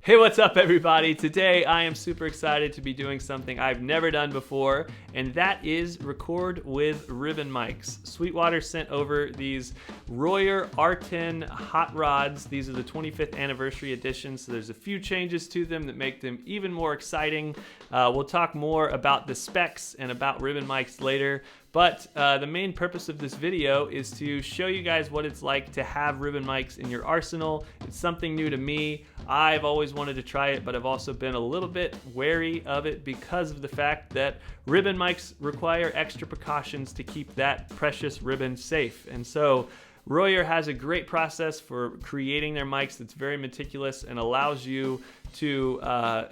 Hey, what's up everybody? Today I am super excited to be doing something I've never done before, and that is record with ribbon mics. Sweetwater sent over these Royer R10 hot rods. These are the 25th anniversary edition, so there's a few changes to them that make them even more exciting. We'll talk more about the specs and about ribbon mics later. But the main purpose of this video is to show you guys what it's like to have ribbon mics in your arsenal. It's something new to me. I've always wanted to try it, but I've also been a little bit wary of it because of the fact that ribbon mics require extra precautions to keep that precious ribbon safe. And so Royer has a great process for creating their mics that's very meticulous and allows you to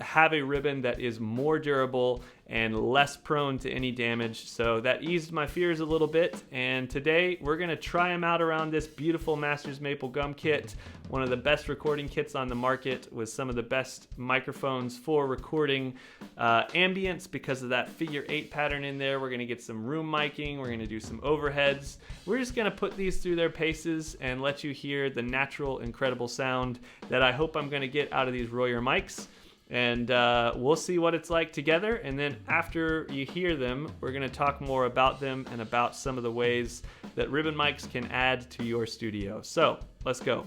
have a ribbon that is more durable and less prone to any damage. So that eased my fears a little bit, and today we're gonna try them out around this beautiful Masters Maple Gum kit, one of the best recording kits on the market with some of the best microphones for recording ambience because of that figure 8 pattern in there. We're gonna get some room miking, we're gonna do some overheads. We're just gonna put these through their paces and let you hear the natural, incredible sound that I hope I'm gonna get out of these Royer mics. And we'll see what it's like together, and then after you hear them, we're going to talk more about them and about some of the ways that ribbon mics can add to your studio. So let's go.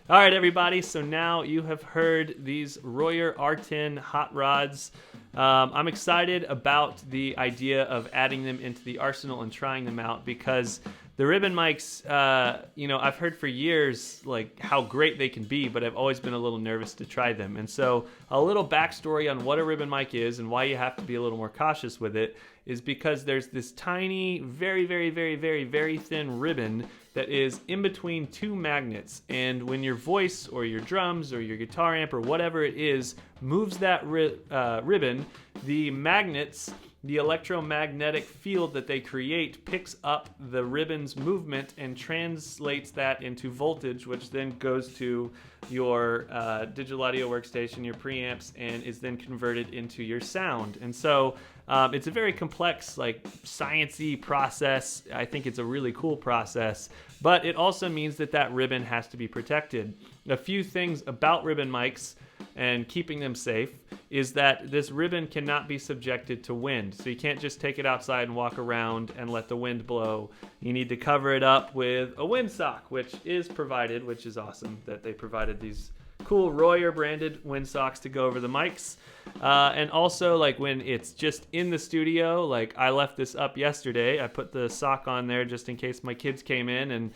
All right, everybody. So now you have heard these Royer R10 hot rods. I'm excited about the idea of adding them into the arsenal and trying them out because the ribbon mics, I've heard for years like how great they can be, but I've always been a little nervous to try them. And so a little backstory on what a ribbon mic is and why you have to be a little more cautious with it is because there's this tiny, very, very, very, very, very thin ribbon that is in between two magnets. And when your voice or your drums or your guitar amp or whatever it is moves that ribbon, the magnets, the electromagnetic field that they create picks up the ribbon's movement and translates that into voltage, which then goes to your digital audio workstation, your preamps, and is then converted into your sound. And so it's a very complex, like science-y process. I think it's a really cool process, but it also means that that ribbon has to be protected. A few things about ribbon mics and keeping them safe is that this ribbon cannot be subjected to wind. So you can't just take it outside and walk around and let the wind blow. You need to cover it up with a windsock, which is provided, which is awesome that they provided these cool Royer branded windsocks to go over the mics. And also, like when it's just in the studio, like I left this up yesterday. I put the sock on there just in case my kids came in and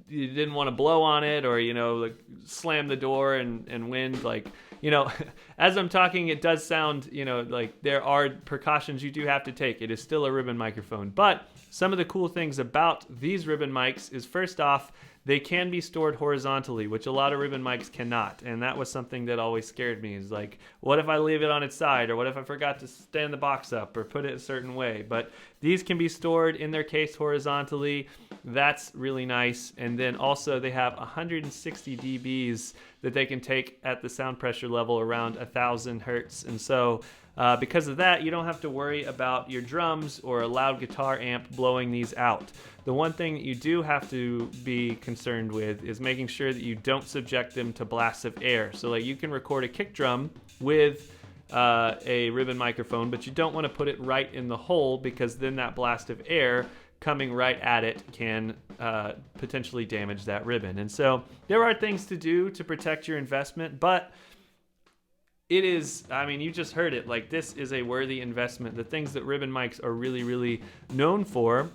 you didn't want to blow on it or, like slam the door and wind. Like, as I'm talking, it does sound, like there are precautions you do have to take. It is still a ribbon microphone. But some of the cool things about these ribbon mics is, first off, they can be stored horizontally, which a lot of ribbon mics cannot. And that was something that always scared me, is like, what if I leave it on its side? Or what if I forgot to stand the box up or put it a certain way? But these can be stored in their case horizontally. That's really nice. And then also they have 160 dBs that they can take at the sound pressure level around 1,000 hertz. And so because of that, you don't have to worry about your drums or a loud guitar amp blowing these out. The one thing that you do have to be concerned with is making sure that you don't subject them to blasts of air. So like you can record a kick drum with a ribbon microphone, but you don't want to put it right in the hole because then that blast of air coming right at it can potentially damage that ribbon. And so there are things to do to protect your investment, but it is, you just heard it, like this is a worthy investment. The things that ribbon mics are really, really known for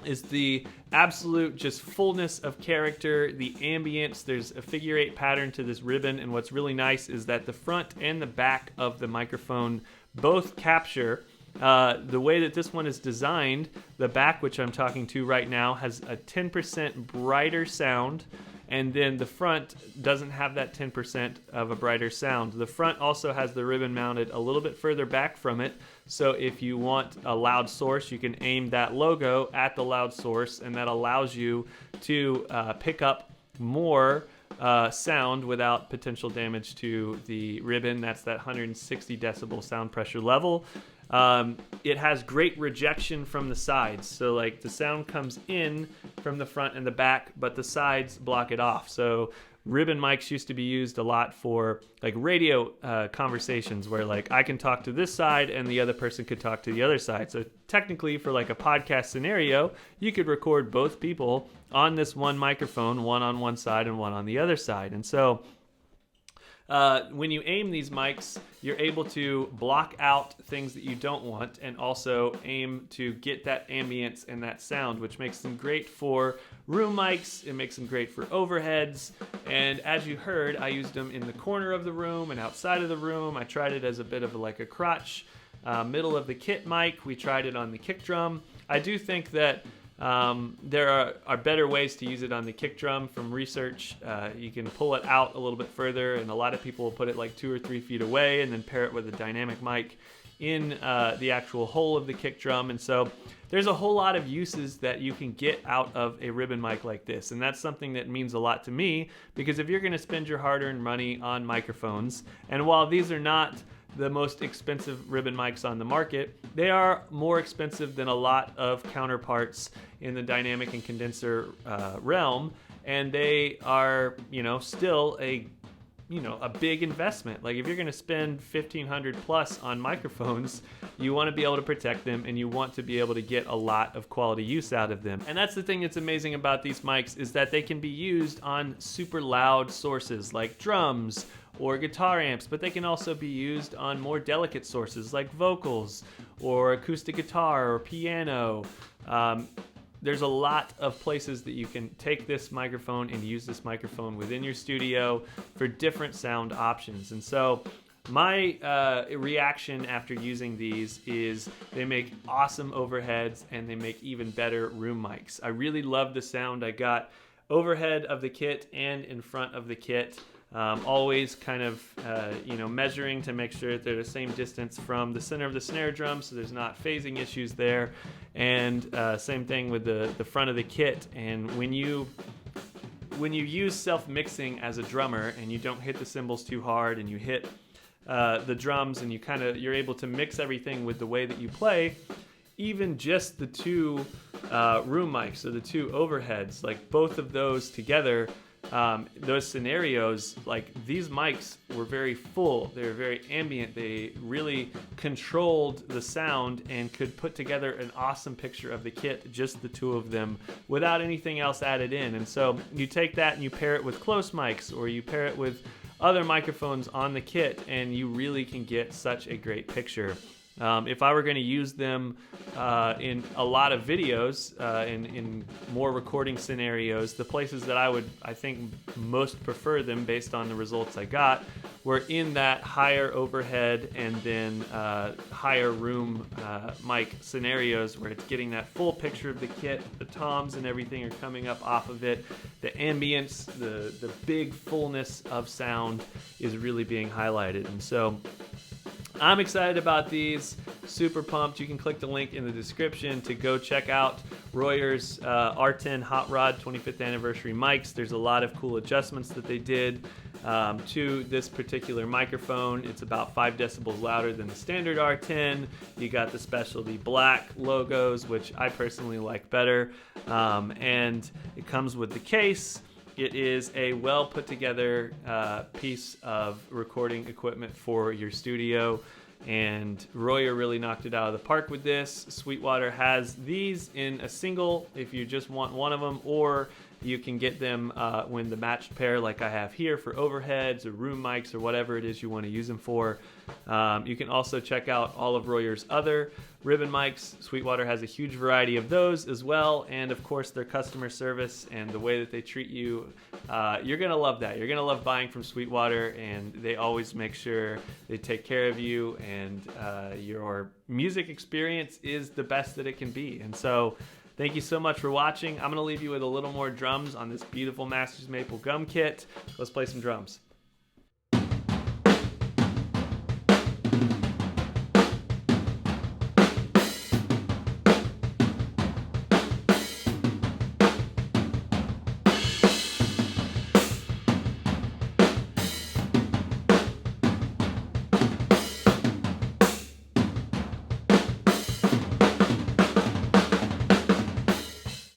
is the absolute just fullness of character, the ambience. There's a figure 8 pattern to this ribbon, and what's really nice is that the front and the back of the microphone both capture. The way that this one is designed, the back, which I'm talking to right now, has a 10% brighter sound, and then the front doesn't have that 10% of a brighter sound. The front also has the ribbon mounted a little bit further back from it, so if you want a loud source, you can aim that logo at the loud source, and that allows you to pick up more sound without potential damage to the ribbon. That's that 160 decibel sound pressure level. It has great rejection from the sides, so like the sound comes in from the front and the back, but the sides block it off. So ribbon mics used to be used a lot for like radio conversations where like I can talk to this side and the other person could talk to the other side. So technically for like a podcast scenario, you could record both people on this one microphone, one on one side and one on the other side. And so when you aim these mics, you're able to block out things that you don't want and also aim to get that ambience and that sound, which makes them great for room mics. It makes them great for overheads. And as you heard, I used them in the corner of the room and outside of the room. I tried it as a bit of like a crotch, middle of the kit mic. We tried it on the kick drum. I do think that there are better ways to use it on the kick drum. From research, you can pull it out a little bit further, and a lot of people will put it like 2 or 3 feet away and then pair it with a dynamic mic in the actual hole of the kick drum. And so there's a whole lot of uses that you can get out of a ribbon mic like this, and that's something that means a lot to me, because if you're going to spend your hard-earned money on microphones, and while these are not the most expensive ribbon mics on the market, they are more expensive than a lot of counterparts in the dynamic and condenser realm, and they are, still a a big investment. Like if you're going to spend $1,500 plus on microphones, you want to be able to protect them, and you want to be able to get a lot of quality use out of them. And that's the thing that's amazing about these mics, is that they can be used on super loud sources like drums or guitar amps, but they can also be used on more delicate sources like vocals or acoustic guitar or piano. There's a lot of places that you can take this microphone and use this microphone within your studio for different sound options. And so my reaction after using these is they make awesome overheads, and they make even better room mics. I really love the sound I got overhead of the kit and in front of the kit. Always kind of measuring to make sure that they're the same distance from the center of the snare drum, so there's not phasing issues there. And same thing with the front of the kit. And when you use self-mixing as a drummer and you don't hit the cymbals too hard, and you hit the drums, and you're able to mix everything with the way that you play, even just the two room mics, so the two overheads, like both of those together, those scenarios, like these mics were very full, they were very ambient, they really controlled the sound and could put together an awesome picture of the kit, just the two of them, without anything else added in. And so you take that and you pair it with close mics, or you pair it with other microphones on the kit, and you really can get such a great picture. If I were going to use them in a lot of videos, in more recording scenarios, the places that I think most prefer them based on the results I got were in that higher overhead and then higher room mic scenarios, where it's getting that full picture of the kit, the toms and everything are coming up off of it, the ambience, the big fullness of sound is really being highlighted. And so I'm excited about these, super pumped. You can click the link in the description to go check out Royer's R10 Hot Rod 25th anniversary mics. There's a lot of cool adjustments that they did to this particular microphone. It's about 5 decibels louder than the standard R10. You got the specialty black logos, which I personally like better, and it comes with the case. It is a well put together piece of recording equipment for your studio, and Royer really knocked it out of the park with this. Sweetwater has these in a single if you just want one of them, or you can get them when the matched pair like I have here for overheads or room mics or whatever it is you want to use them for. You can also check out all of Royer's other ribbon mics. Sweetwater has a huge variety of those as well, and of course their customer service and the way that they treat you. You're going to love that. You're going to love buying from Sweetwater, and they always make sure they take care of you, and your music experience is the best that it can be. And so thank you so much for watching. I'm going to leave you with a little more drums on this beautiful Masters Maple Gum kit. Let's play some drums.